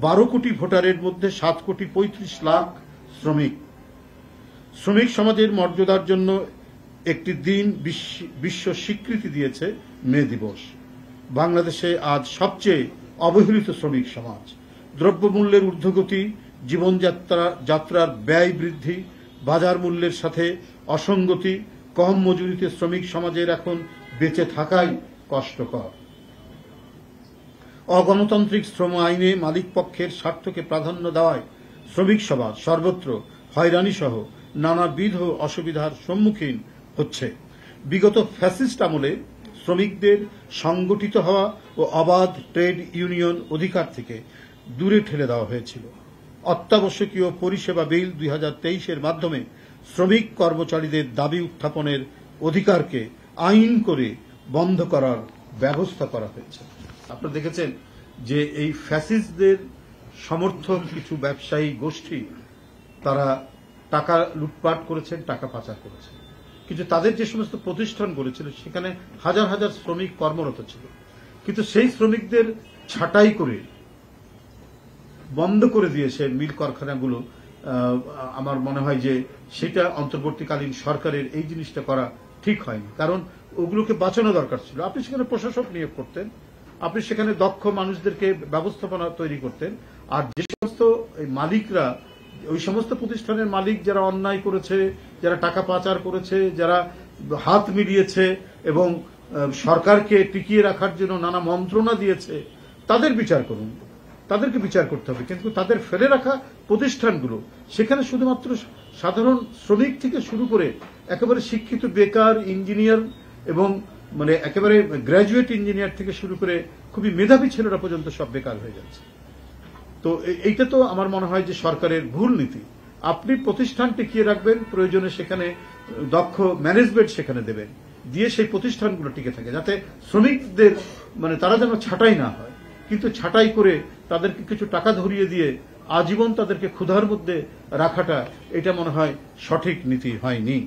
12 কোটি ভোটারের মধ্যে 7 কোটি 35 লাখ শ্রমিক। শ্রমিক সমাজের মর্যাদার জন্য একটি দিন বিশ্ব স্বীকৃতি দিয়েছে মে দিবস। বাংলাদেশে আজ সবচেয়ে অবহেলিত শ্রমিক সমাজ। দ্রব্যমূল্যের ঊর্ধ্বগতি, জীবনযাত্রার ব্যয় বৃদ্ধি, বাজার মূল্যের সাথে অসঙ্গতি, কম মজুরিতে শ্রমিক সমাজের এখন বেঁচে থাকাই কষ্টকর। অগণতান্ত্রিক শ্রম আইনে মালিক পক্ষের স্বার্থকে প্রাধান্য দেওয়ায় শ্রমিক সমাজ সর্বত্র হয়রানি সহ নানাবিধ অসুবিধার সম্মুখীন হচ্ছে। বিগত ফ্যাসিস্ট আমলে শ্রমিকদের সংগঠিত হওয়া ও অবাধ ট্রেড ইউনিয়ন অধিকার থেকে দূরে ঠেলে দেওয়া হয়েছিল। অত্যাবশ্যকীয় পরিষেবা বিল 2023-এর মাধ্যমে শ্রমিক কর্মচারীদের দাবি উত্থাপনের অধিকারকে আইন করে বন্ধ করার ব্যবস্থা করা হয়েছে। আপনারা দেখেছেন যে এই ফ্যাসিস্টদের সমর্থক কিছু ব্যবসায়ী গোষ্ঠী তারা টাকা লুটপাট করেছেন, টাকা পাচার করেছেন, কিন্তু তাদের যে সমস্ত প্রতিষ্ঠান করেছিল সেখানে হাজার হাজার শ্রমিক কর্মরত ছিল, কিন্তু সেই শ্রমিকদের ছাঁটাই করে বন্ধ করে দিয়েছে মিল কারখানাগুলো। আমার মনে হয় যে সেটা অন্তর্বর্তীকালীন সরকারের এই জিনিসটা করা ঠিক হয়নি, কারণ ওগুলোকে বাঁচানো দরকার ছিল। আপনি সেখানে প্রশাসক নিয়োগ করতেন, আপনি সেখানে দক্ষ মানুষদেরকে ব্যবস্থাপনা তৈরি করতেন, আর যে সমস্ত মালিকরা, ওই সমস্ত প্রতিষ্ঠানের মালিক যারা অন্যায় করেছে, যারা টাকা পাচার করেছে, যারা হাত মিলিয়েছে এবং সরকারকে টিকিয়ে রাখার জন্য নানা মন্ত্রণা দিয়েছে, তাদের বিচার করুন, তাদেরকে বিচার করতে হবে। কিন্তু তাদের ফেলে রাখা প্রতিষ্ঠানগুলো, সেখানে শুধুমাত্র সাধারণ শ্রমিক থেকে শুরু করে একেবারে শিক্ষিত বেকার ইঞ্জিনিয়ার এবং মানে একেবারে গ্র্যাজুয়েট ইঞ্জিনিয়ার থেকে শুরু করে খুবই মেধাবী ছেলেরা পর্যন্ত সব বেকার হয়ে যাচ্ছে। তো এইটা তো আমার মনে হয় যে সরকারের ভুল নীতি। আপনি প্রতিষ্ঠান টিকিয়ে রাখবেন, প্রয়োজনে সেখানে দক্ষ ম্যানেজমেন্ট সেখানে দেবেন, দিয়ে সেই প্রতিষ্ঠানগুলো টিকে থাকে, যাতে শ্রমিকদের মানে তারা যেন ছাঁটাই না হয়। কিন্তু ছাঁটাই করে তাদেরকে কিছু টাকা ধরিয়ে দিয়ে আজীবন তাদেরকে ক্ষুধার মধ্যে রাখাটা, এটা মনে হয় সঠিক নীতি হয়নি।